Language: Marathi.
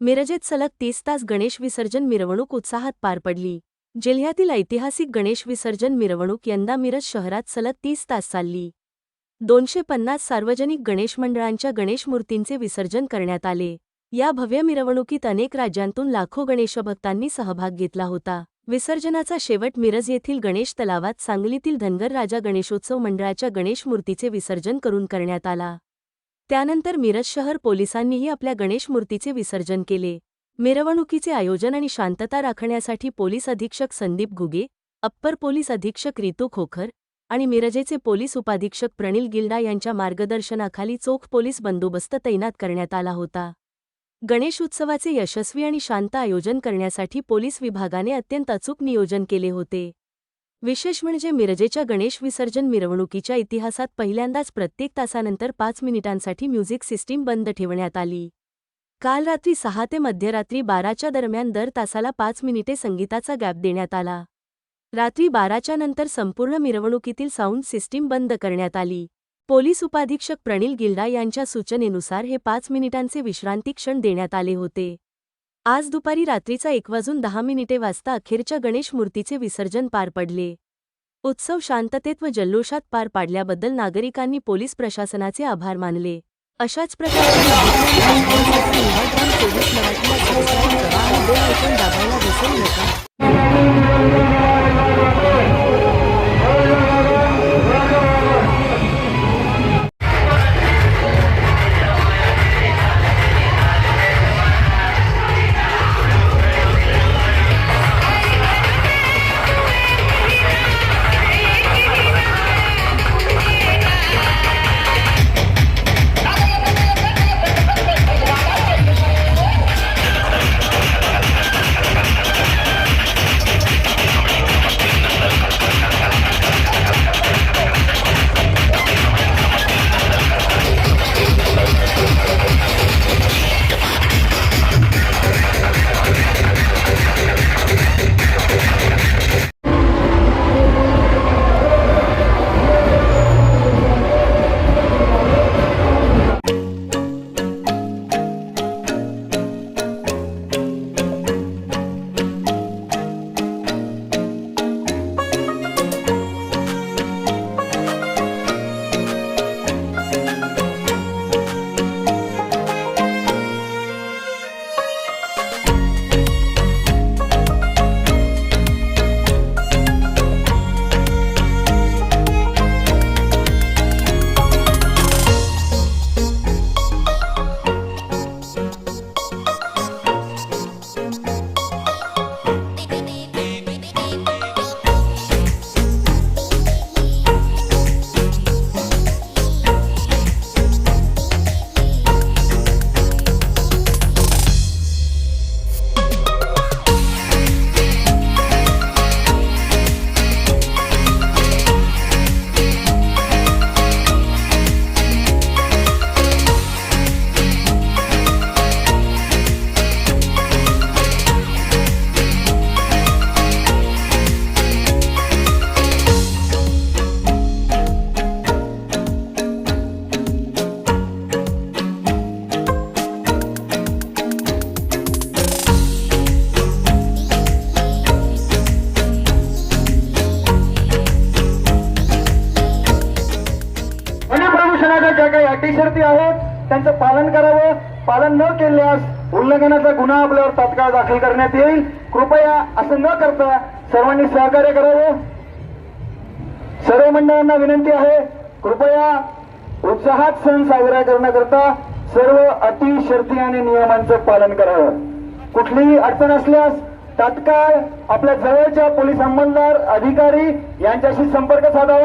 मिरजेत सलग 30 तास गणेश विसर्जन मिरवणूक उत्साहात पार पडली। जिल्ह्यातील ऐतिहासिक गणेश विसर्जन मिरवणूक यंदा मिरज शहरात सलग 30 तास चालली। 250 सार्वजनिक गणेश मंडळांच्या गणेश मूर्तींचे विसर्जन करण्यात आले। या भव्य मिरवणुकीत अनेक राज्यांतून लाखो गणेशभक्तांनी सहभाग घेतला होता। विसर्जनाचा शेवट मिरज येथील गणेश तलावात सांगलीतील धनगर राजा गणेशोत्सव मंडळाच्या गणेश मूर्तीचे विसर्जन करून करण्यात आला। त्यानंतर मिरज शहर पोलिसांनीही आपल्या गणेश मूर्तीचे विसर्जन केले। मिरवणुकीचे आयोजन आणि शांतता राखण्यासाठी पोलीस अधीक्षक संदीप घुगे, अप्पर पोलीस अधीक्षक रितू खोखर आणि मिरजेचे पोलीस उपाधीक्षक प्रणिल गिल्डा यांच्या मार्गदर्शनाखाली चोख पोलीस बंदोबस्त तैनात करण्यात आला होता। गणेश उत्सवाचे यशस्वी आणि शांत आयोजन करण्यासाठी पोलीस विभागाने अत्यंत अचूक नियोजन केले होते। विशेष म्हणजे मिरजेच्या गणेश विसर्जन मिरवणुकीच्या इतिहासात पहिल्यांदाच प्रत्येक तासानंतर 5 मिनिटांसाठी म्युझिक सिस्टीम बंद ठेवण्यात आली। काल रात्री 6 ते मध्यरात्री 12च्या दरम्यान दर तासाला 5 मिनिटे संगीताचा गॅप देण्यात आला। रात्री 12च्या नंतर संपूर्ण मिरवणुकीतील साऊंड सिस्टीम बंद करण्यात आली। पोलीस उपाधीक्षक प्रणिल गिल्डा यांच्या सूचनेनुसार हे 5 मिनिटांचे विश्रांती क्षण देण्यात आले होते। आज दुपारी रात्रीचा 1:10 वाजता अखेरच्या गणेश मूर्तीचे विसर्जन पार पडले। उत्सव शांततेत व जल्लोषात पार पाडल्याबद्दल नागरिकांनी पोलीस प्रशासनाचे आभार मानले। अशाच प्रकारे दाबायला विसरू नका। ज्या काही अटी शर्ती आहेत त्यांचं पालन करावं। पालन न केल्यास उल्लंघनाचा गुन्हा आपल्यावर तात्काळ दाखल करण्यात येईल। कृपया असं न करता सर्वांनी सहकार्य करावं। सर्व मंडळांना विनंती आहे, कृपया उत्साहात सण साजरा करण्याकरता सर्व अटी शर्ती आणि नियमांचं पालन करावं। कुठलीही अडचण असल्यास तात्काळ आपल्या जवळच्या पोलीस अंमलदार अधिकारी यांच्याशी संपर्क साधावा।